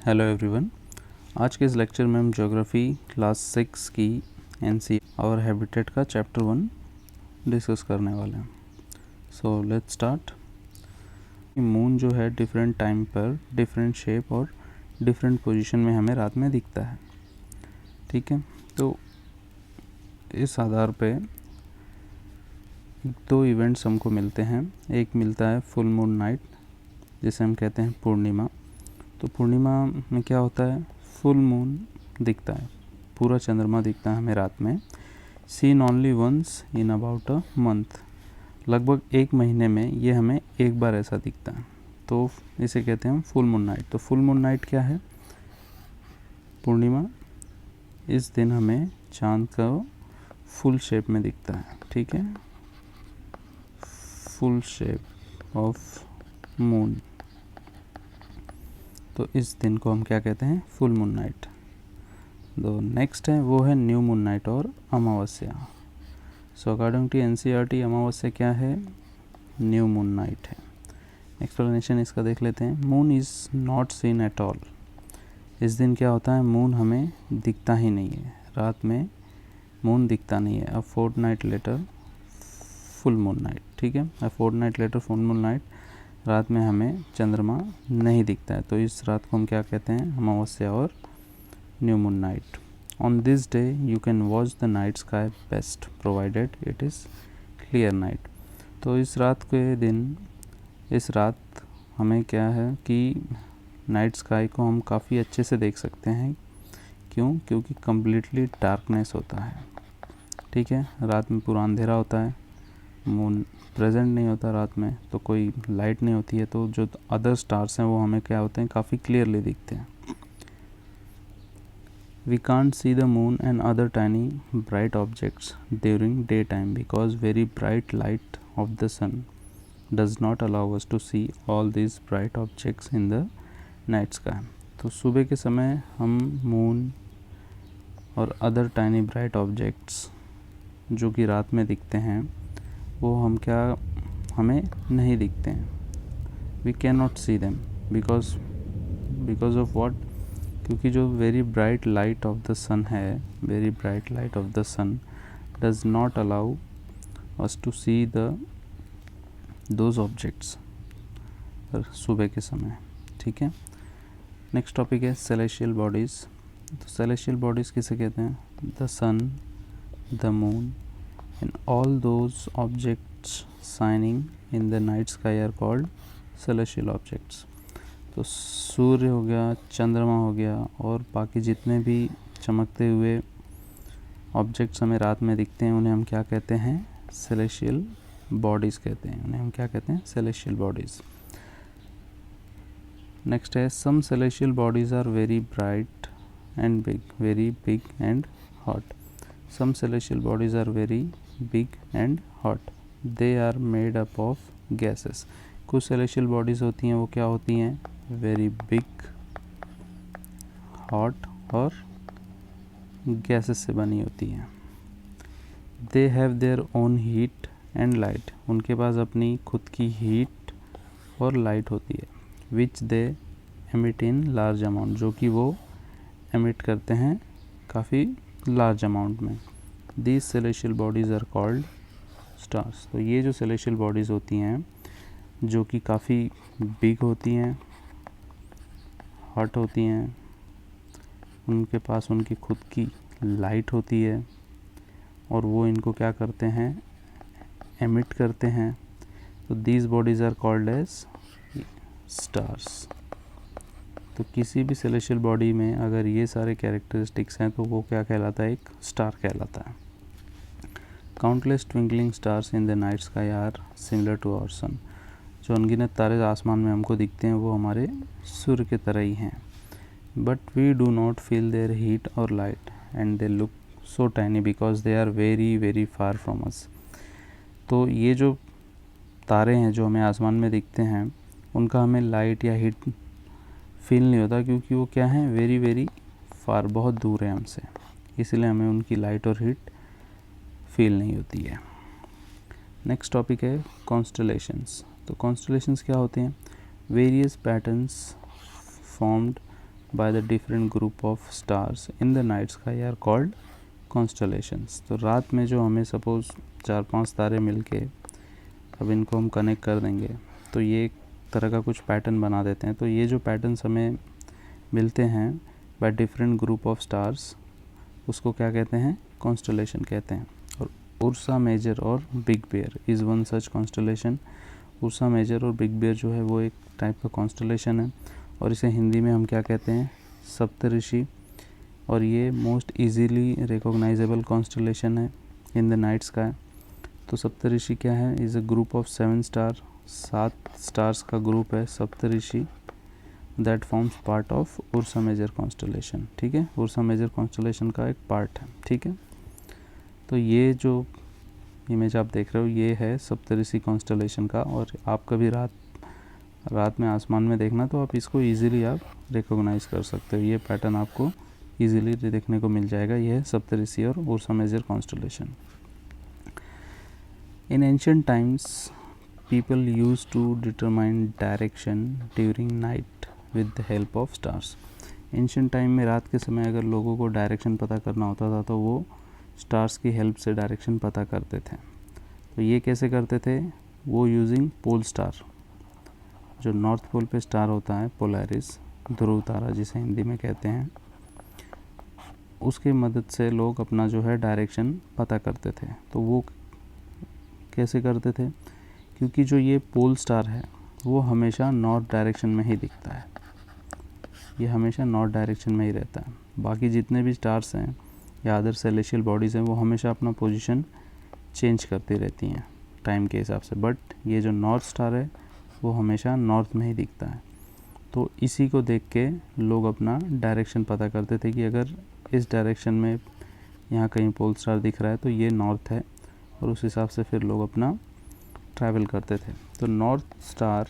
Hello everyone. आज के इस लेक्चर में हम ज्योग्राफी क्लास 6 की एनसी और हैबिटेट का चैप्टर 1 डिस्कस करने वाले हैं। So let's start. मून जो है डिफरेंट टाइम पर डिफरेंट शेप और डिफरेंट पोजीशन में हमें रात में दिखता है। ठीक है, तो इस आधार पे दो इवेंट्स हमको मिलते हैं। एक मिलता है फुल मून नाइट, जिसे हम कहते हैं पूर्णिमा। तो पूर्णिमा में क्या होता है, फुल मून दिखता है, पूरा चंद्रमा दिखता है हमें रात में। Seen only once in about a month, लगभग एक महीने में ये हमें एक बार ऐसा दिखता है, तो इसे कहते हैं हम फुल मून नाइट। तो फुल मून नाइट क्या है, पूर्णिमा। इस दिन हमें चांद का फुल शेप में दिखता है। ठीक है, फुल शेप ऑफ मून, तो इस दिन को हम क्या कहते हैं, फुल मून नाइट। तो नेक्स्ट है वो है न्यू मून नाइट और अमावस्या। सो अकॉर्डिंग टू एनसीईआरटी अमावस्या क्या है, न्यू मून नाइट है। एक्सप्लेनेशन इसका देख लेते हैं। Moon is not seen at all, इस दिन क्या होता है, मून हमें दिखता ही नहीं है, रात में मून दिखता नहीं है। A fortnight later full moon night. ठीक है, a fortnight later full moon night, रात में हमें चंद्रमा नहीं दिखता है, तो इस रात को हम क्या कहते हैं, अमावस्या और new moon night. On this day you can watch the night sky best provided it is clear night. तो इस रात के दिन, इस रात हमें क्या है कि नाइट स्काई को हम काफ़ी अच्छे से देख सकते हैं। क्यों, क्योंकि कम्प्लीटली डार्कनेस होता है। ठीक है, रात में पूरा अंधेरा होता है, मून प्रेजेंट नहीं होता रात में, तो कोई लाइट नहीं होती है, तो जो अदर स्टार्स हैं वो हमें क्या होते हैं, काफ़ी क्लियरली दिखते हैं। We can't see the moon and other tiny bright objects during day time because very bright light of the sun does not allow us to see all this bright objects in the night sky. तो सुबह के समय हम moon और other tiny bright objects जो कि रात में दिखते हैं, वो हमें नहीं दिखते हैं। We can not see them because of what, क्योंकि जो very bright light of the sun है, very bright light of the sun does not allow us to see those objects सुबह के समय। ठीक है, नेक्स्ट टॉपिक है सेलेशियल बॉडीज़। तो सेलेशियल बॉडीज़ किसे कहते हैं, the sun, the moon and all those objects shining in the night sky are called celestial objects। तो सूर्य हो गया, चंद्रमा हो गया, और बाकी जितने भी चमकते हुए ऑब्जेक्ट्स हमें रात में दिखते हैं, उन्हें हम क्या कहते हैं, सेलेशियल बॉडीज़ कहते हैं। उन्हें हम क्या कहते हैं, सेलेशियल बॉडीज़। नेक्स्ट है some celestial bodies are very bright and big, very big and hot. Some celestial bodies are very big and hot. They are made up of gases। कुछ celestial bodies होती हैं, वो क्या होती हैं, very big, hot और gases से बनी होती हैं। They have their own heat and light। उनके पास अपनी खुद की heat और light होती है। Which they emit in large amount, जो कि वो emit करते हैं काफ़ी लार्ज अमाउंट में। These celestial bodies are called stars. तो ये जो सेलेशियल बॉडीज़ होती हैं, जो कि काफ़ी बिग होती हैं, हॉट होती हैं, उनके पास उनकी खुद की लाइट होती है, और वो इनको क्या करते हैं, एमिट करते हैं। तो these bodies are called as stars. तो किसी भी सेलेशियल बॉडी में अगर ये सारे कैरेक्टरिस्टिक्स हैं, तो वो क्या कहलाता है, एक स्टार कहलाता है। Countless twinkling stars in the night sky are similar to our sun. जो अनगिनत तारे आसमान में हमको दिखते हैं, वो हमारे सूर्य के तरह ही हैं। But we do not feel their heat और light and they look so tiny because they are very very far from us. तो ये जो तारे हैं जो हमें आसमान में दिखते हैं, उनका हमें लाइट या हीट फील नहीं होता, क्योंकि वो क्या है, वेरी वेरी फार, बहुत दूर है हमसे, इसलिए हमें उनकी लाइट और हीट फील नहीं होती है। नेक्स्ट टॉपिक है कॉन्स्टलेशंस। तो कॉन्स्टलेशंस क्या होते हैं, various patterns formed by the different group of stars in the night sky are called constellations। तो रात में जो हमें सपोज़ 4-5 तारे मिलके अब इनको हम कनेक्ट कर देंगे तो ये एक तरह का कुछ पैटर्न बना देते हैं। तो ये जो पैटर्न्स हमें मिलते हैं by different group of stars उसको क्या कहते हैं? कॉन्स्टलेशन कहते हैं। और उर्सा मेजर और big bear is one such constellation. Ursa Major और बिग बेयर जो है वो एक टाइप का कॉन्स्टलेशन है और इसे हिंदी में हम क्या कहते हैं? सप्तऋषि। और ये मोस्ट इजीली रिकॉग्नाइजेबल कॉन्स्टलेशन है इन द नाइट स्काई। तो सप्तऋषि क्या है? Is a group of 7 star, 7 stars का ग्रुप है Saptarishi, that forms part of Ursa Major constellation. ठीक है, उर्सा मेजर कॉन्स्टलेशन का एक पार्ट है। ठीक है, तो ये जो इमेज आप देख रहे हो ये है सप्तऋषि कॉन्स्टलेशन का। और आप कभी रात में आसमान में देखना तो आप इसको इजीली आप रिकॉग्नाइज कर सकते हो। ये पैटर्न आपको इजीली देखने को मिल जाएगा। ये है सप्तऋषि और Ursa Major constellation. In ancient times people use to determine direction during night with the help of stars. Ancient time में रात के समय अगर लोगों को डायरेक्शन पता करना होता था तो वो स्टार्स की हेल्प से डायरेक्शन पता करते थे। तो ये कैसे करते थे? वो यूजिंग पोल स्टार, जो नॉर्थ पोल पे स्टार होता है पोलैरिस, ध्रुव तारा जिसे हिंदी में कहते हैं, उसकी मदद से लोग अपना जो है डायरेक्शन पता करते थे। तो वो कैसे करते थे? क्योंकि जो ये पोल स्टार है वो हमेशा नॉर्थ डायरेक्शन में ही दिखता है, ये हमेशा नॉर्थ डायरेक्शन में ही रहता है। बाकी जितने भी स्टार्स हैं या अदर सेलेशियल बॉडीज़ हैं वो हमेशा अपना पोजीशन चेंज करती रहती हैं टाइम के हिसाब से, बट ये जो नॉर्थ स्टार है वो हमेशा नॉर्थ में ही दिखता है। तो इसी को देख के लोग अपना डायरेक्शन पता करते थे कि अगर इस डायरेक्शन में यहाँ कहीं पोल स्टार दिख रहा है तो ये नॉर्थ है, और उस हिसाब से फिर लोग अपना ट्रैवल करते थे। तो north star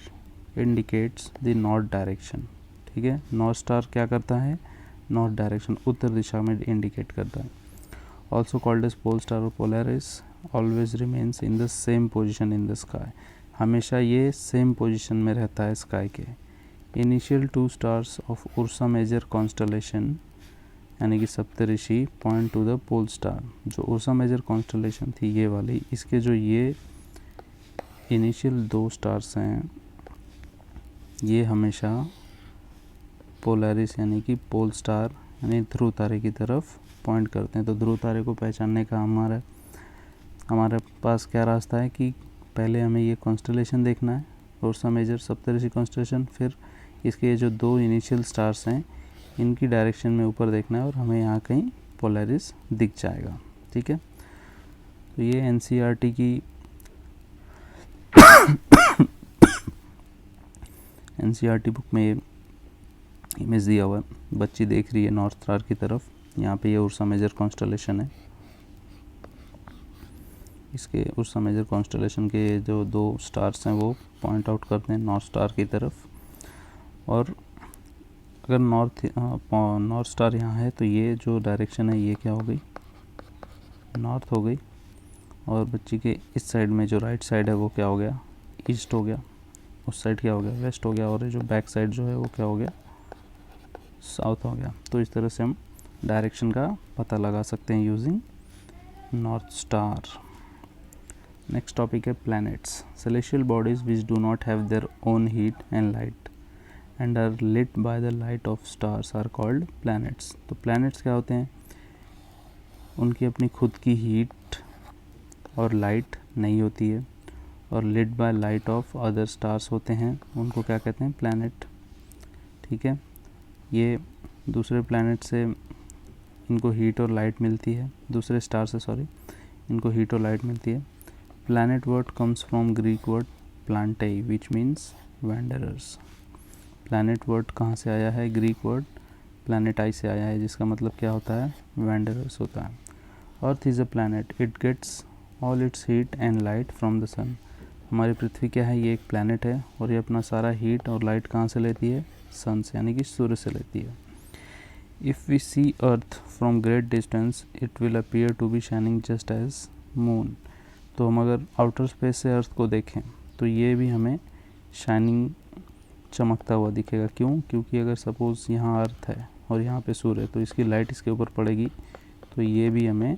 indicates the north direction. ठीक है, नॉर्थ स्टार क्या करता है? नॉर्थ डायरेक्शन, उत्तर दिशा में इंडिकेट करता है। Also called as pole star और Polaris always remains in the same position in the sky. हमेशा ये सेम पोजिशन में रहता है स्काई के। Initial 2 stars of Ursa Major constellation यानी कि Saptarishi point to the pole star. जो उर्सा मेजर कॉन्स्टलेशन थी ये वाली, इसके जो ये इनिशियल 2 स्टार्स हैं ये हमेशा पोलैरिस यानी कि पोल स्टार यानी ध्रुव तारे की तरफ पॉइंट करते हैं। तो ध्रुव तारे को पहचानने का हमारे पास क्या रास्ता है कि पहले हमें ये कॉन्स्टलेशन देखना है, उर्सा मेजर सप्तऋषि कॉन्स्टलेशन, फिर इसके ये जो 2 इनिशियल स्टार्स हैं इनकी डायरेक्शन में ऊपर देखना है और हमें यहाँ कहीं पोलैरिस दिख जाएगा। ठीक है, तो ये एनसीईआरटी की एनसीईआरटी बुक में ये इमेज दिया हुआ है, बच्ची देख रही है नॉर्थ स्टार की तरफ। यहाँ पे ये उर्सा मेजर कॉन्स्टलेशन है। इसके उर्सा मेजर कॉन्स्टलेशन के जो 2 स्टार्स हैं वो पॉइंट आउट करते हैं नॉर्थ स्टार की तरफ। और अगर नॉर्थ स्टार यहाँ है तो ये जो डायरेक्शन है ये क्या हो गई? नॉर्थ हो गई। और बच्ची के इस साइड में जो राइट साइड है वो क्या हो गया? ईस्ट हो गया। उस साइड क्या हो गया? वेस्ट हो गया। और ये जो बैक साइड जो है वो क्या हो गया? साउथ हो गया। तो इस तरह से हम डायरेक्शन का पता लगा सकते हैं using north star. Next topic है planets. Celestial bodies which do not have their own heat and light and are lit by the light of stars are called planets. तो प्लैनेट्स क्या होते हैं? उनकी अपनी खुद की हीट और लाइट नहीं होती है और lit by light of other stars होते हैं, उनको क्या कहते हैं? प्लैनेट। ठीक है, ये दूसरे प्लैनेट से इनको हीट और लाइट मिलती है, दूसरे स्टार से इनको हीट और लाइट मिलती है। Planet word comes from Greek word planetai which means wanderers. Planet word कहाँ से आया है? ग्रीक वर्ड प्लैनेटाई से आया है, जिसका मतलब क्या होता है? वैंडरर्स होता है। Earth is a planet, it gets all its heat and light from the sun. हमारी पृथ्वी क्या है? ये एक प्लैनेट है और ये अपना सारा हीट और लाइट कहाँ से लेती है? सन से यानी कि सूर्य से लेती है। If we see earth from great distance it will appear to be shining just as moon. तो हम अगर आउटर स्पेस से अर्थ को देखें तो ये भी हमें शाइनिंग चमकता हुआ दिखेगा। क्यों? क्योंकि अगर सपोज़ यहाँ अर्थ है और यहाँ पे सूर्य है तो इसकी लाइट इसके ऊपर पड़ेगी तो ये भी हमें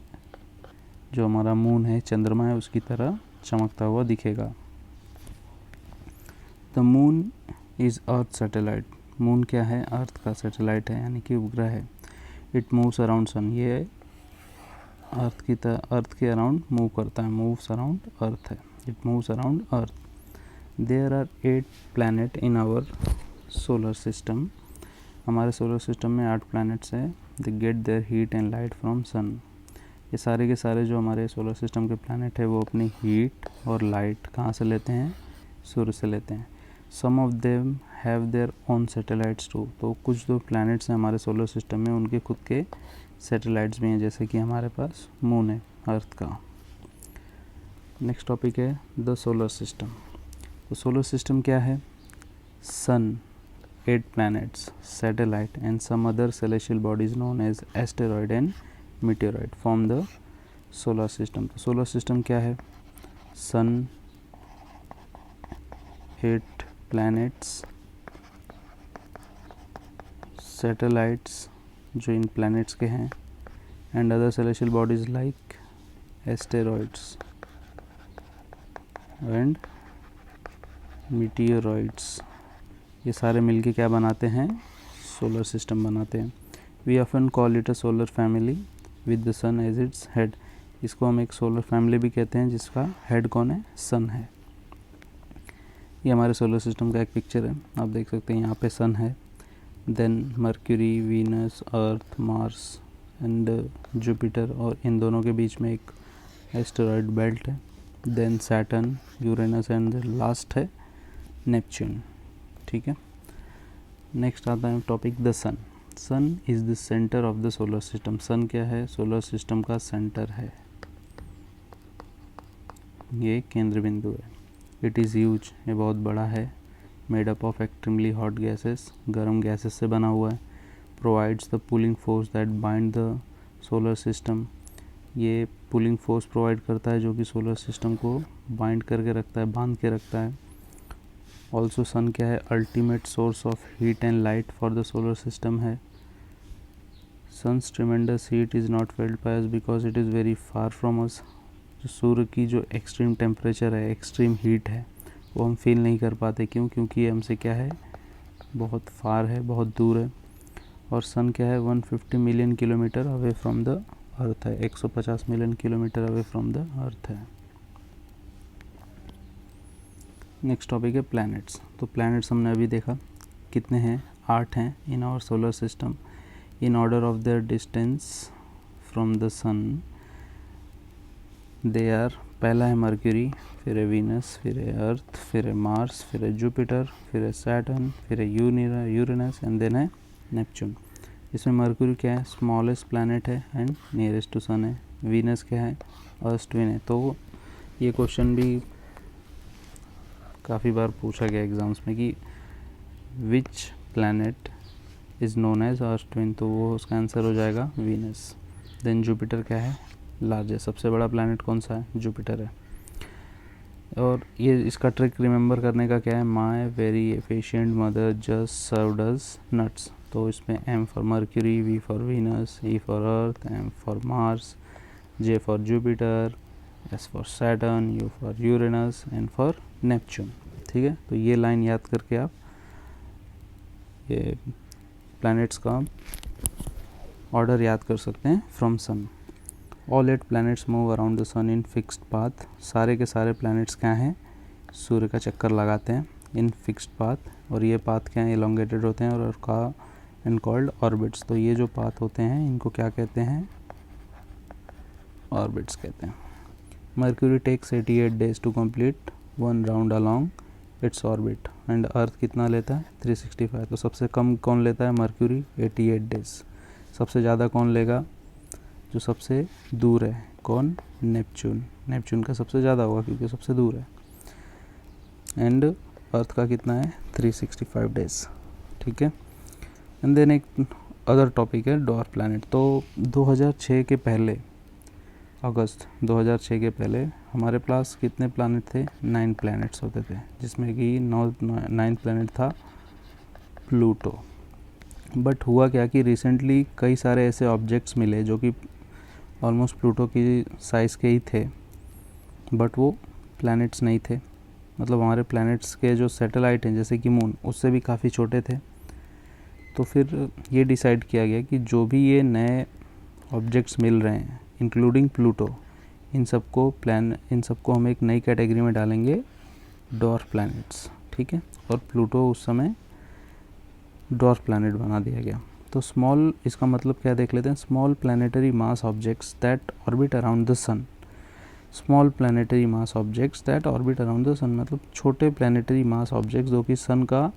जो हमारा मून है, चंद्रमा है, उसकी तरह चमकता हुआ दिखेगा। The moon is earth satellite. Moon क्या है? अर्थ का सैटेलाइट है, यानी कि उपग्रह है। It moves around sun. ये अर्थ के अराउंड मूव करता है, मूव्स अराउंड अर्थ है, it moves around earth. There are 8 planet in our solar system. हमारे सोलर सिस्टम में 8 प्लैनेट्स हैं। They get their heat and light from sun. ये सारे के सारे जो हमारे सोलर सिस्टम के प्लैनेट है वो अपनी हीट और लाइट कहाँ से लेते हैं? सूर्य से लेते हैं। Some of them have their own satellites too. तो कुछ जो प्लैनेट्स हैं हमारे सोलर सिस्टम में उनके खुद के सैटेलाइट्स भी हैं, जैसे कि हमारे पास मून है अर्थ का। नेक्स्ट टॉपिक है द सोलर सिस्टम। तो सोलर सिस्टम क्या है? सन, 8 planets, satellite and some other celestial bodies known as asteroid and meteoroid form the solar system। तो सोलर सिस्टम क्या है? सन, 8 planets, satellites जो इन planets के हैं, and other celestial bodies like asteroids and meteoroids। ये सारे मिलके क्या बनाते हैं? सोलर सिस्टम बनाते हैं। We often call it a solar family with the sun as its head. इसको हम एक सोलर फैमिली भी कहते हैं जिसका हेड कौन है? सन है। ये हमारे सोलर सिस्टम का एक पिक्चर है, आप देख सकते हैं। यहाँ पे सन है, then Mercury, Venus, Earth, Mars and Jupiter, और इन दोनों के बीच में एक एस्टेरॉयड बेल्ट है। Then Saturn, Uranus and last है नेपच्यून। ठीक है। नेक्स्ट आता है topic the sun. Sun is the centre of the solar system. Sun क्या है? सोलर सिस्टम का सेंटर है, ये केंद्र बिंदु है। इट इज़ ह्यूज, ये बहुत बड़ा है। Made up of extremely hot gases, गर्म गैसेस से बना हुआ है। Provides the pulling force that bind the solar system. ये पुलिंग फोर्स प्रोवाइड करता है जो कि सोलर सिस्टम को बाइंड करके रखता है, बांध के रखता है। ऑल्सो सन क्या है? Ultimate source of heat and light for the solar system है। Sun's tremendous heat is not felt by us because it is very far from us. जो सूर्य की जो एक्सट्रीम टेम्परेचर है, एक्सट्रीम हीट है, वो हम फील नहीं कर पाते। क्यों? क्योंकि ये हमसे क्या है? बहुत फार है, बहुत दूर है। और सन क्या है? 150 million kilometre away from the अर्थ है, 150 million kilometre away from the अर्थ है। नेक्स्ट टॉपिक है प्लैनेट्स। तो प्लैनेट्स हमने अभी देखा कितने हैं? 8 हैं in our solar system. In order of their distance from the sun they are, पहला है मर्क्यूरी, फिर है वीनस, फिर है अर्थ, फिर है मार्स, फिर है जुपिटर, फिर है सैटर्न, फिर है यूरेनस एंड देन है नेपच्यून। इसमें मर्क्यूरी क्या है? स्मॉलेस्ट प्लैनेट है एंड नियरेस्ट टू सन है। वीनस क्या है? अर्थ ट्विन है। तो ये क्वेश्चन भी काफ़ी बार पूछा गया एग्ज़ाम्स में कि which planet is known as earth twin, तो वो उसका आंसर हो जाएगा वीनस। देन जुपिटर क्या है? लार्जेस्ट, सबसे बड़ा प्लैनेट कौन सा है? जुपिटर है। और ये इसका ट्रिक रिमेंबर करने का क्या है? My very efficient mother just served us nuts. तो इसमें M for Mercury, V for Venus, E for Earth, M for Mars, J for Jupiter, S for Saturn, U for Uranus and for Neptune. ठीक है। तो ये line याद करके आप ये प्लैनेट्स का ऑर्डर याद कर सकते हैं from sun. All 8 planets move around the sun in fixed path. सारे के सारे प्लैनेट्स क्या हैं? सूर्य का चक्कर लगाते हैं इन फिक्स्ड पाथ। और ये पाथ क्या है? एलोंगेटेड होते हैं और का एंड कॉल्ड ऑर्बिट्स। तो ये जो पाथ होते हैं इनको क्या कहते हैं? ऑर्बिट्स कहते हैं। Mercury takes 88 days to complete 1 round along its orbit and earth कितना लेता है? 365। तो सबसे कम कौन लेता है? Mercury, 88 days. सबसे ज़्यादा कौन लेगा? जो सबसे दूर है। कौन? नेपच्यून। नेपच्यून का सबसे ज़्यादा होगा क्योंकि सबसे दूर है। एंड अर्थ का कितना है? 365 डेज। ठीक है। एंड देन एक अदर टॉपिक है डॉर्फ प्लैनेट। तो 2006 के पहले, अगस्त 2006 के पहले हमारे पास कितने प्लैनेट थे? 9 प्लैनेट्स होते थे, जिसमें कि 9th प्लैनेट था प्लूटो। बट हुआ क्या कि रिसेंटली कई सारे ऐसे ऑब्जेक्ट्स मिले जो कि ऑलमोस्ट प्लूटो की साइज़ के ही थे, बट वो प्लैनेट्स नहीं थे। मतलब हमारे प्लैनेट्स के जो सैटेलाइट हैं जैसे कि मून, उससे भी काफ़ी छोटे थे। तो फिर ये डिसाइड किया गया कि जो भी ये नए ऑब्जेक्ट्स मिल रहे हैं इंक्लूडिंग प्लूटो, इन सबको हम एक नई कैटेगरी में डालेंगे, डॉर्फ प्लैनेट्स। ठीक है, और प्लूटो उस समय डॉर्फ प्लैनेट बना दिया गया। तो स्मॉल, इसका मतलब क्या देख लेते हैं, small planetary mass objects that orbit around the sun. Small planetary mass objects that orbit around the sun, मतलब छोटे प्लैनेटरी मास ऑब्जेक्ट्स जो कि सन का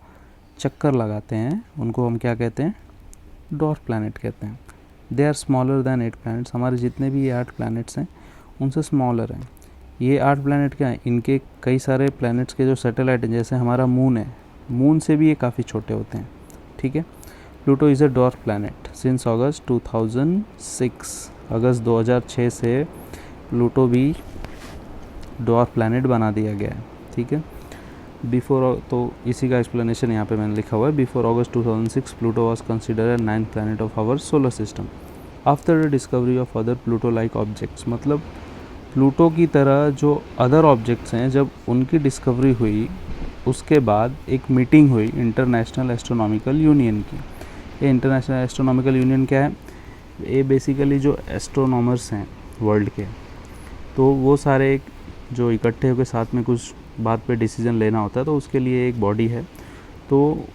चक्कर लगाते हैं, उनको हम क्या कहते हैं, डॉर्फ प्लैनेट कहते हैं। They are smaller than 8 planets, हमारे जितने भी ये 8 प्लैनेट्स हैं उनसे स्मॉलर हैं। ये 8 प्लैनेट क्या हैं, इनके कई सारे प्लैनेट्स के जो सैटेलाइट हैं, जैसे हमारा मून है, मून से भी ये काफ़ी छोटे होते हैं। ठीक है, Pluto is a dwarf planet since August 2006, अगस्त 2006 से प्लूटो भी डॉर्फ प्लैनेट बना दिया गया है। ठीक है, बिफोर, तो इसी का एक्सप्लेनेशन यहाँ पे मैंने लिखा हुआ है। Before August 2006 Pluto was considered a 9th planet of our solar system after the discovery of other Pluto like objects. मतलब प्लूटो की तरह जो अदर ऑब्जेक्ट्स हैं, जब उनकी डिस्कवरी हुई उसके बाद एक मीटिंग हुई इंटरनेशनल एस्ट्रोनॉमिकल यूनियन की। ये इंटरनेशनल एस्ट्रोनॉमिकल यूनियन क्या है, ये बेसिकली जो एस्ट्रोनॉमर्स हैं वर्ल्ड के, तो वो सारे एक जो इकट्ठे होकर साथ में कुछ बात पे डिसीजन लेना होता है, तो उसके लिए एक बॉडी है। तो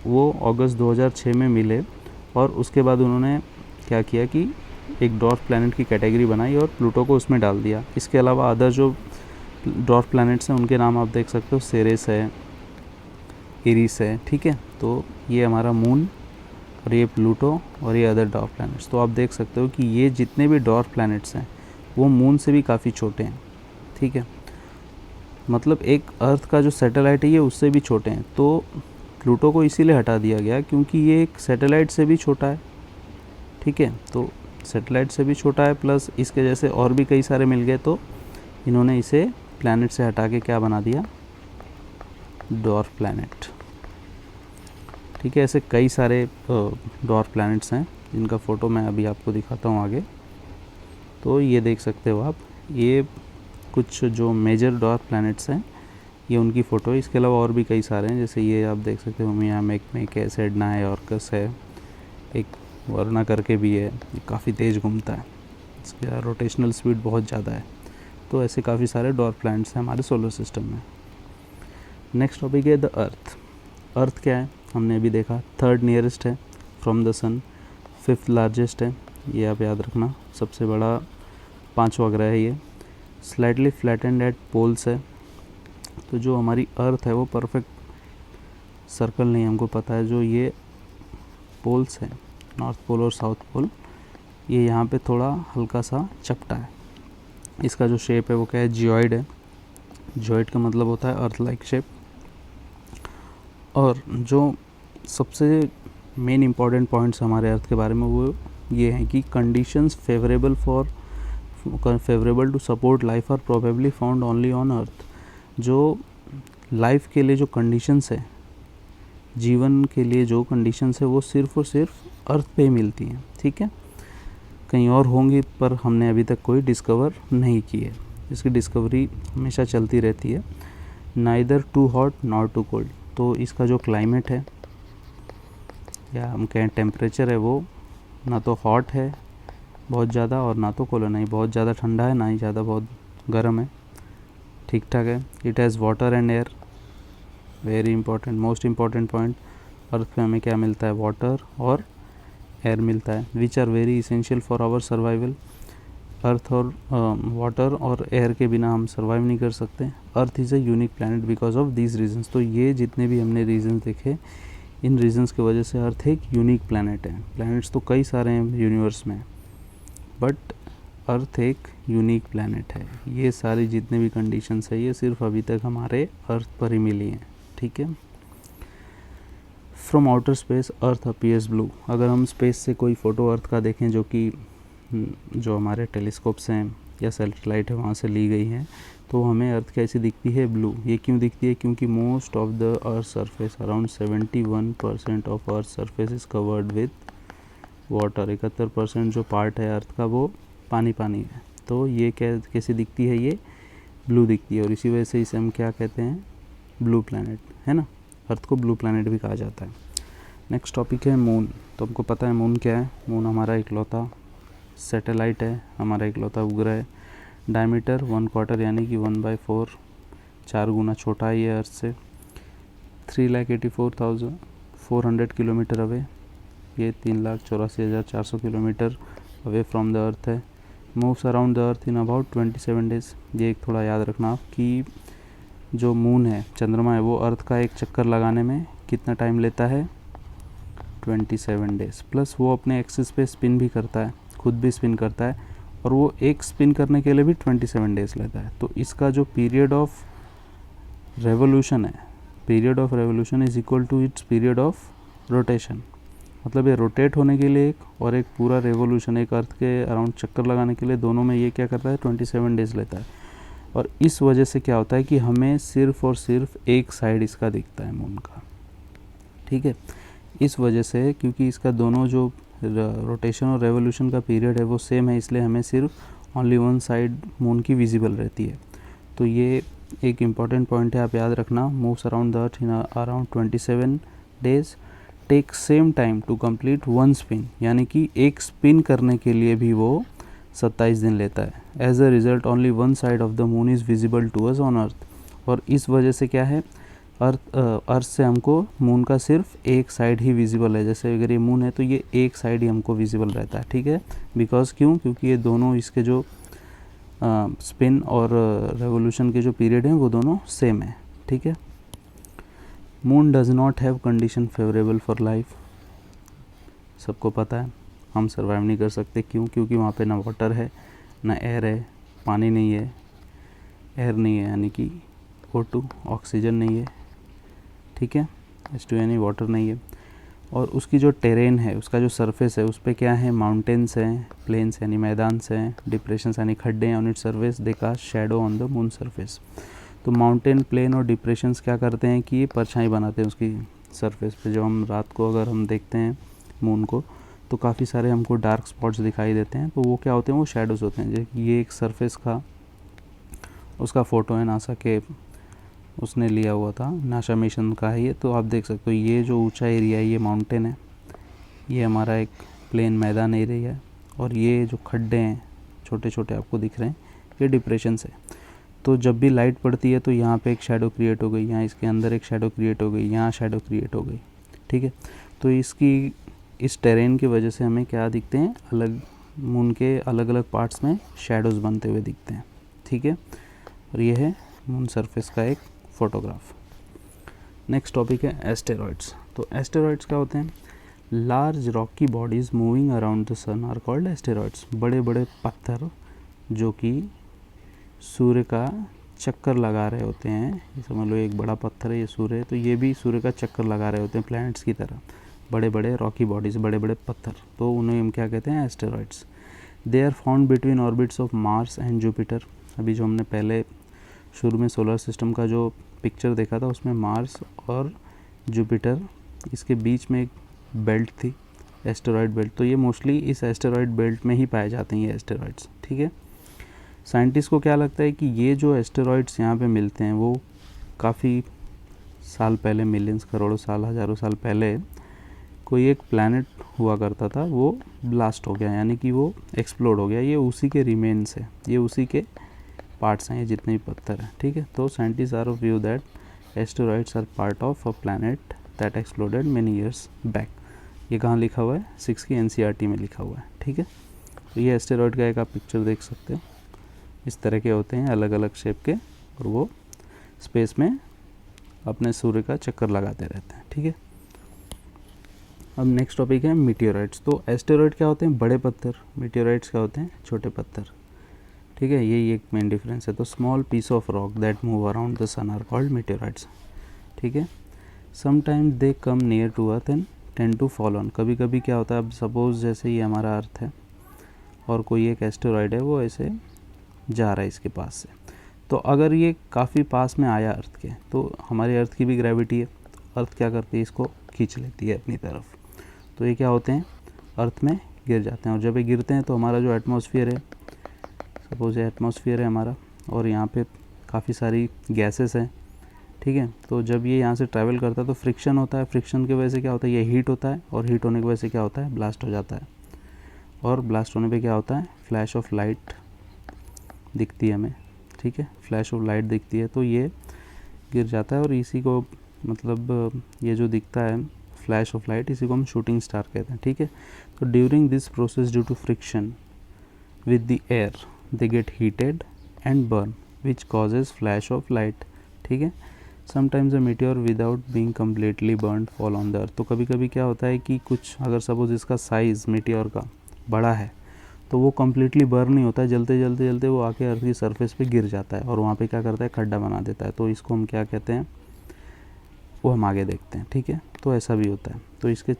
वो अगस्त 2006 में मिले और उसके बाद उन्होंने क्या किया कि एक डॉर्फ प्लैनेट की कैटेगरी बनाई और प्लूटो को उसमें डाल दिया। इसके अलावा अदर जो डॉर्फ प्लैनेट्स हैं उनके नाम आप देख सकते हो, सेरेस है, इरिस है। ठीक है, तो ये हमारा मून और ये प्लूटो और ये अदर डॉर्फ प्लैनेट्स। तो आप देख सकते हो कि ये जितने भी डॉर्फ प्लैनेट्स हैं वो मून से भी काफ़ी छोटे हैं। ठीक है, मतलब एक अर्थ का जो सैटेलाइट है ये उससे भी छोटे हैं। तो प्लूटो को इसीलिए हटा दिया गया क्योंकि ये एक सैटेलाइट से भी छोटा है। ठीक है, तो सैटेलाइट से भी छोटा है, प्लस इसके जैसे और भी कई सारे मिल गए, तो इन्होंने इसे प्लैनेट से हटा के क्या बना दिया, डॉर्फ प्लैनेट। ठीक है, ऐसे कई सारे डॉर्फ प्लैनेट्स हैं जिनका फ़ोटो मैं अभी आपको दिखाता हूँ आगे। तो ये देख सकते हो आप, ये कुछ जो मेजर डॉर्फ प्लैनेट्स हैं, ये उनकी फ़ोटो है। इसके अलावा और भी कई सारे हैं, जैसे ये आप देख सकते हो, मिया मेक है, सेडना है, ऑर्कस है, एक वरना करके भी है, ये काफ़ी तेज़ घूमता है, इसका रोटेशनल स्पीड बहुत ज़्यादा है। तो ऐसे काफ़ी सारे डॉर्फ प्लैनेट्स हैं हमारे सोलर सिस्टम में। नेक्स्ट टॉपिक है द अर्थ। अर्थ क्या है, हमने अभी देखा, थर्ड नियरेस्ट है from the sun, fifth largest है, ये आप याद रखना, सबसे बड़ा 5वां ग्रह है ये। स्लाइटली फ्लैटेंड एट पोल्स है। तो जो हमारी अर्थ है वो परफेक्ट सर्कल नहीं, हमको पता है जो ये पोल्स है, नॉर्थ पोल और साउथ पोल, ये यहाँ पे थोड़ा हल्का सा चपटा है। इसका जो शेप है वो क्या है, जियोइड है। जियोइड का मतलब होता है अर्थ लाइक शेप। और जो सबसे मेन इम्पॉर्टेंट पॉइंट्स हमारे अर्थ के बारे में वो ये हैं कि conditions favourable to support life are probably found only on earth. जो लाइफ के लिए जो कंडीशंस है, जीवन के लिए जो कंडीशंस है, वो सिर्फ़ और सिर्फ अर्थ पे ही मिलती हैं। ठीक है, कहीं और होंगी पर हमने अभी तक कोई डिस्कवर नहीं की है। इसकी डिस्कवरी हमेशा चलती रहती है। Neither too hot nor too cold, तो इसका जो क्लाइमेट है या हम कहें टेम्परेचर है, वो ना तो हॉट है बहुत ज़्यादा और ना तो कोल्ड, नहीं बहुत ज़्यादा ठंडा है ना ही ज़्यादा बहुत गर्म है, ठीक ठाक है। It has water and air, very important, most important point. Earth पे हमें क्या मिलता है, वाटर और एयर मिलता है, which are very essential for our survival. Earth और वाटर और एयर के बिना हम सर्वाइव नहीं कर सकते। अर्थ is a unique planet because of these reasons. तो ये जितने भी हमने रीजंस देखे, इन रीजंस की वजह से अर्थ एक यूनिक प्लैनेट है। प्लैनेट्स तो कई सारे हैं यूनिवर्स में, बट अर्थ एक यूनिक प्लैनेट है। ये सारी जितने भी कंडीशंस है, ये सिर्फ अभी तक हमारे अर्थ पर ही मिली हैं। ठीक है, from outer space earth appears blue. अगर हम स्पेस से कोई फ़ोटो अर्थ का देखें, जो कि जो हमारे टेलीस्कोप्स हैं या सैटेलाइट है वहाँ से ली गई हैं, तो हमें अर्थ कैसी दिखती है, ब्लू। ये क्यों दिखती है, क्योंकि most of the earth surface around 71% of earth surface is covered with water. 71% जो पार्ट है अर्थ का वो पानी पानी है। तो ये कैसी दिखती है, ये ब्लू दिखती है, और इसी वजह से इसे हम क्या कहते हैं, ब्लू प्लैनेट, है ना। अर्थ को ब्लू प्लैनेट भी कहा जाता है। नेक्स्ट टॉपिक है मून। तो हमको पता है मून क्या है। मून हमारा इकलौता सैटेलाइट है, हमारा इकलौता उपग्रह है। डायमीटर 1/4 यानी कि 1/4, 4 गुना छोटा है ये अर्थ से। 3,84,400 किलोमीटर अवे, ये 3,84,400 किलोमीटर अवे फ्रॉम द अर्थ है। Moves around the earth in about 27 days. ये एक थोड़ा याद रखना आप कि जो मून है, चंद्रमा है, वो अर्थ का एक चक्कर लगाने में कितना टाइम लेता है, 27 डेज। प्लस वो अपने एक्सिस पे स्पिन भी करता है, खुद भी स्पिन करता है, और वो एक स्पिन करने के लिए भी 27 डेज लेता है। तो इसका जो पीरियड ऑफ रेवोल्यूशन है, period of revolution is equal to its period of rotation. मतलब ये रोटेट होने के लिए एक, और एक पूरा रेवोल्यूशन, एक अर्थ के अराउंड चक्कर लगाने के लिए, दोनों में ये क्या करता है, 27 डेज लेता है। और इस वजह से क्या होता है कि हमें सिर्फ और सिर्फ एक साइड इसका दिखता है मून का, ठीक है। इस वजह से, क्योंकि इसका दोनों जो रोटेशन और रेवोल्यूशन का पीरियड है वो सेम है, इसलिए हमें सिर्फ ओनली वन साइड मून की विजिबल रहती है। तो ये एक इम्पॉर्टेंट पॉइंट है, आप याद रखना। Moves around the earth in around 27 days, take same time to complete one spin, यानी कि एक स्पिन करने के लिए भी वो 27 दिन लेता है। As a result only one side of the moon is visible to us on earth. और इस वजह से क्या है, अर्थ से हमको मून का सिर्फ एक साइड ही विजिबल है। जैसे अगर ये मून है तो ये एक साइड ही हमको विजिबल रहता है, ठीक है। बिकॉज क्यों, क्योंकि ये दोनों, इसके जो स्पिन और रेवोल्यूशन के जो पीरियड हैं वो दोनों सेम है, ठीक है। Moon does not have condition favourable for life. सबको पता है हम सर्वाइव नहीं कर सकते। क्यों, क्योंकि वहाँ पे ना वाटर है, ना एयर है, पानी नहीं है, एयर नहीं है यानी कि O2, ऑक्सीजन नहीं है, ठीक है। H2 यानी वाटर नहीं है। और उसकी जो टेरेन है, उसका जो सरफेस है, उस पर क्या है, माउंटेन्स हैं, प्लेन्स यानी मैदान्स हैं, डिप्रेशंस यानी खड्डे हैं। On it surface they cast shadow on the moon surface. तो माउंटेन, प्लेन और डिप्रेशंस क्या करते हैं कि ये परछाई बनाते हैं उसकी सरफेस पे। जो हम रात को अगर हम देखते हैं मून को, तो काफ़ी सारे हमको डार्क स्पॉट्स दिखाई देते हैं। तो वो क्या होते हैं, वो शैडोज़ होते हैं। ये एक सरफेस का उसका फ़ोटो है, नासा के उसने लिया हुआ था, नासा मिशन का है ये। तो आप देख सकते हो ये जो ऊंचा एरिया है ये माउंटेन है, ये हमारा एक प्लेन मैदान एरिया है, और ये जो खड्डे हैं छोटे छोटे आपको दिख रहे हैं ये डिप्रेशन है। तो जब भी लाइट पड़ती है तो यहाँ पे एक शैडो क्रिएट हो गई, यहाँ इसके अंदर एक शैडो क्रिएट हो गई, यहाँ शैडो क्रिएट हो गई, ठीक है। तो इसकी इस टेरेन की वजह से हमें क्या दिखते हैं, अलग मून के अलग अलग पार्ट्स में शैडोज़ बनते हुए दिखते हैं, ठीक है। और ये है मून सरफेस का एक फ़ोटोग्राफ। नेक्स्ट टॉपिक है एस्टेरॉइड्स। तो एस्टेरॉइड्स क्या होते हैं, large rocky bodies moving around the sun are called asteroids. बड़े बड़े पत्थर जो कि सूर्य का चक्कर लगा रहे होते हैं, ये समझ लो एक बड़ा पत्थर है, ये सूर्य है, तो ये भी सूर्य का चक्कर लगा रहे होते हैं प्लैनेट्स की तरह। बड़े बड़े रॉकी बॉडीज़, बड़े बड़े पत्थर, तो उन्हें हम क्या कहते हैं, asteroids. They are found between orbits of Mars and Jupiter. अभी जो हमने पहले शुरू में सोलर सिस्टम का जो पिक्चर देखा था उसमें मार्स और जुपिटर, इसके बीच में एक बेल्ट थी, एस्टेरॉयड बेल्ट। तो ये मोस्टली इस एस्टेरॉयड बेल्ट में ही पाए जाते हैं ये एस्टेरॉइड्स, ठीक है। साइंटिस्ट को क्या लगता है कि ये जो एस्टेरॉइड्स यहाँ पे मिलते हैं वो काफ़ी साल पहले, मिलियंस, करोड़ों साल, हज़ारों साल पहले कोई एक प्लैनेट हुआ करता था, वो ब्लास्ट हो गया, यानी कि वो एक्सप्लोड हो गया। ये उसी के रिमेन्स है, ये उसी के पार्ट्स हैं, ये जितने भी पत्थर हैं, ठीक है। तो scientist are of view that asteroids are part of a planet that exploded many years back. ये कहाँ लिखा हुआ है, 6 की NCERT में लिखा हुआ है, ठीक है। तो ये एस्टेरॉइड का एक आप पिक्चर देख सकते हो, इस तरह के होते हैं अलग अलग शेप के, और वो स्पेस में अपने सूर्य का चक्कर लगाते रहते हैं, ठीक है। अब नेक्स्ट टॉपिक है मीटियोराइट्स। तो एस्टेरॉइड क्या होते हैं, बड़े पत्थर, मीटियोराइट्स क्या होते हैं, छोटे पत्थर, ठीक है। यही एक मेन डिफरेंस है। तो small piece of rock that move around the sun are called meteorites, ठीक है। Sometime they come near to earth and tend to fall on. कभी कभी क्या होता है, अब सपोज जैसे ये हमारा अर्थ है और कोई एक एस्टेरॉइड है वो ऐसे जा रहा है इसके पास से, तो अगर ये काफ़ी पास में आया अर्थ के, तो हमारी अर्थ की भी ग्रेविटी है, तो अर्थ क्या करती है, इसको खींच लेती है अपनी तरफ। तो ये क्या होते हैं, अर्थ में गिर जाते हैं। और जब ये गिरते हैं तो हमारा जो एटमॉस्फेयर है, सपोज ये एटमॉस्फेयर है हमारा, और यहाँ पे काफ़ी सारी गैसेस हैं, ठीक है। तो जब ये यहाँ से ट्रैवल करता है तो फ्रिक्शन होता है, फ्रिक्शन की वजह से क्या होता है, ये हीट होता है, और हीट होने की वजह से क्या होता है, ब्लास्ट हो जाता है। और ब्लास्ट होने पे क्या होता है, फ्लैश ऑफ लाइट दिखती है हमें, ठीक है, फ्लैश ऑफ लाइट दिखती है, तो ये गिर जाता है। और इसी को मतलब ये जो दिखता है फ्लैश ऑफ लाइट, इसी को हम शूटिंग स्टार कहते हैं, ठीक है। तो during this process due to friction with the air they get heated and burn which causes flash of light, ठीक है। Sometimes a meteor without being completely burn fall on the earth. तो कभी कभी क्या होता है कि कुछ अगर सपोज इसका साइज़ मीटियोर का बड़ा है तो वो कम्प्लीटली बर्न नहीं होता है, जलते जलते जलते वो आके अर्थ की सरफेस पे गिर जाता है और वहाँ पे क्या करता है, खड्डा बना देता है। तो इसको हम क्या कहते हैं, वो हम आगे देखते हैं, ठीक है। तो ऐसा भी होता है। तो इसके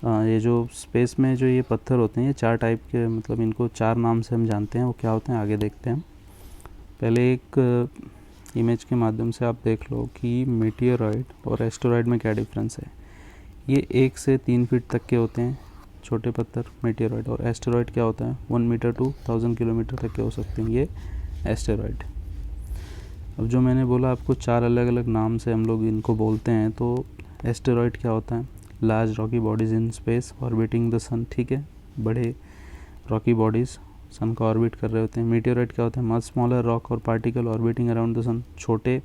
ये जो स्पेस में जो ये पत्थर होते हैं, ये 4 टाइप के, मतलब इनको 4 नाम से हम जानते हैं, वो क्या होते हैं आगे देखते हैं। पहले एक इमेज के माध्यम से आप देख लो कि मीटियोरॉइड और एस्टेरॉइड में क्या डिफरेंस है। ये 1 से 3 फीट तक के होते हैं छोटे पत्थर मीटियोरॉइड, और एस्टेरॉइड क्या होता है 1 मीटर टू 1000 किलोमीटर तक के हो सकते हैं, ये एस्टेरॉइड। अब जो मैंने बोला आपको 4 अलग अलग नाम से हम लोग इनको बोलते हैं, तो एस्टेरॉइड क्या होता है, large rocky bodies in space orbiting the sun, ठीक है, बड़े रॉकी बॉडीज़ सन को ऑर्बिट कर रहे होते हैं। मीटियोराइट क्या होता है, मच स्मॉलर रॉक और पार्टिकल ऑर्बिटिंग अराउंड द सन, छोटे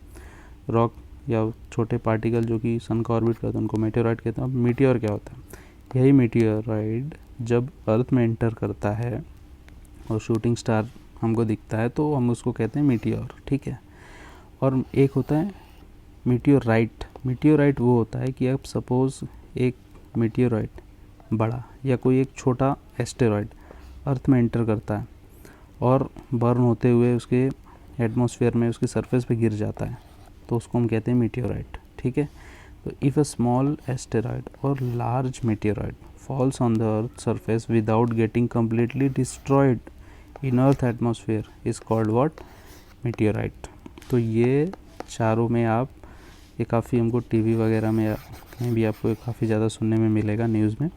रॉक या छोटे पार्टिकल जो कि सन को ऑर्बिट करते हैं उनको मीटियोराइट कहते हैं। अब मीटियोर क्या होता है, यही मीटियोराइड जब अर्थ में एंटर करता है और शूटिंग स्टार हमको दिखता है तो हम उसको कहते हैं मीटियोर, ठीक है। और एक होता है मीटियोराइट। मीटियोराइट वो होता है कि अब सपोज़ एक मीटियोराइट बड़ा या कोई एक छोटा एस्टेरॉइड अर्थ में एंटर करता है और बर्न होते हुए उसके एटमॉस्फेयर में उसकी सरफेस पे गिर जाता है, तो उसको हम कहते हैं मीटियोराइट, ठीक है। तो इफ़ अ स्मॉल एस्टेरॉइड और large meteoroid falls on the earth surface without getting completely destroyed in earth atmosphere is called what, meteorite. तो ये चारों में आप, ये काफ़ी हमको टीवी वगैरह में कहीं भी आपको काफ़ी ज़्यादा सुनने में मिलेगा न्यूज़ में।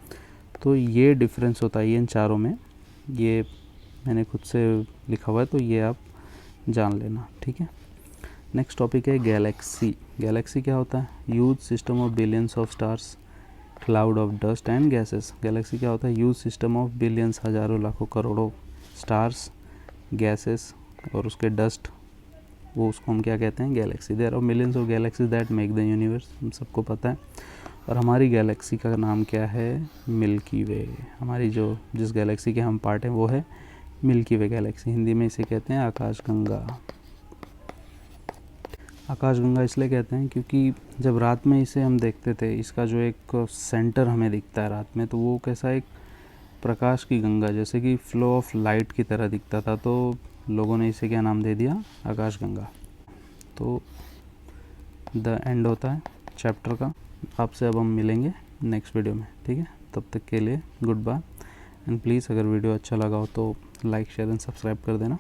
तो ये डिफरेंस होता है ये इन चारों में, ये मैंने खुद से लिखा हुआ है, तो ये आप जान लेना, ठीक है। नेक्स्ट टॉपिक है गैलेक्सी। गैलेक्सी क्या होता है, huge system of billions of stars, cloud of dust and gases. Galaxy क्या होता है, ह्यूज सिस्टम ऑफ बिलियंस, हज़ारों लाखों करोड़ों स्टार्स, गैसेस और उसके डस्ट, वो उसको हम क्या कहते हैं, galaxy. There are millions of galaxies that make the universe, हम सबको पता है। और हमारी गैलेक्सी का नाम क्या है, मिल्की वे। हमारी जो जिस गैलेक्सी के हम पार्ट हैं वो है मिल्की वे गैलेक्सी। हिंदी में इसे कहते हैं आकाशगंगा। आकाशगंगा इसलिए कहते हैं क्योंकि जब रात में इसे हम देखते थे, इसका जो एक सेंटर हमें दिखता है रात में, तो वो कैसा एक प्रकाश की गंगा, जैसे कि फ्लो ऑफ लाइट की तरह दिखता था, तो लोगों ने इसे क्या नाम दे दिया, आकाशगंगा। तो द एंड होता है चैप्टर का। आपसे अब हम मिलेंगे नेक्स्ट वीडियो में, ठीक है। तब तक के लिए गुड बाय एंड प्लीज़ अगर वीडियो अच्छा लगा हो तो लाइक शेयर एंड सब्सक्राइब कर देना।